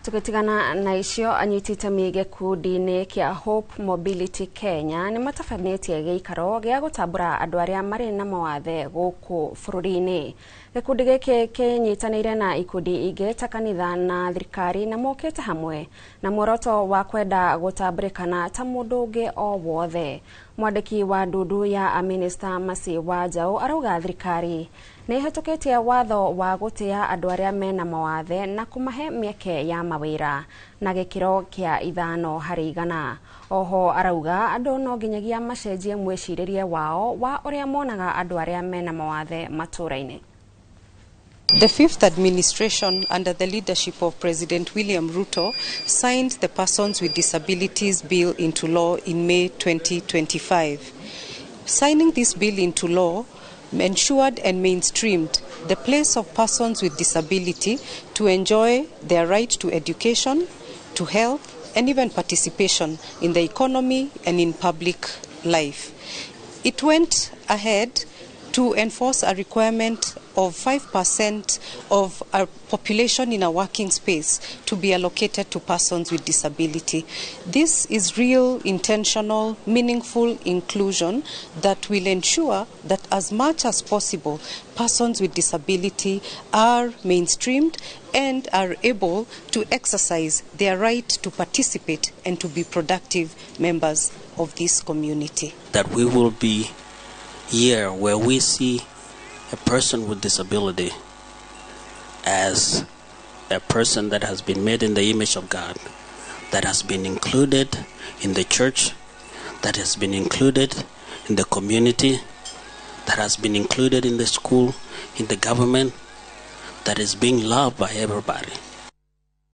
Tukitigana na icio anyitite mige kundini kia Hope Mobility Kenya ni matafanĩtie gĩikaro gĩa gũtambũra andũ arĩa marĩ na mawathe gũkũ bũrũri-inĩ. Gĩkundi gĩkĩ kĩnyitanĩire na ikundi ingĩ ta kanitha na thirikari na mokĩte hamwe na muoroto wa kwenda gũtambũrĩkana ta mũndũ ũngĩ o wothe. Mwandĩki wa ndundu ya Minista Marĩ Wathe arauga thirikari nĩ ĩhetũkĩtie watho wa gũtĩa andũ arĩa mena mawathe na kũmahe mĩeke ya mawĩra na gĩkĩro kĩa 5/100. Oho arauga andũ no nginyagia macenjie mwĩcirĩrie wao wa ũrĩa monaga andũ arĩa mena mawathe matũra-inĩ. The fifth administration under the leadership of President William Ruto signed the Persons with Disabilities Bill into law in May 2025. Signing this bill into law ensured and mainstreamed the place of persons with disability to enjoy their right to education, to health, and even participation in the economy and in public life. It went ahead to enforce a requirement of 5% of our population in a working space to be allocated to persons with disability. This is real, intentional, meaningful inclusion that will ensure that as much as possible, persons with disability are mainstreamed and are able to exercise their right to participate and to be productive members of this community. That we will be here where we see a person with disability as a person that has been made in the image of God, that has been included in the church, that has been included in the community, that has been included in the school, in the government, that is being loved by everybody.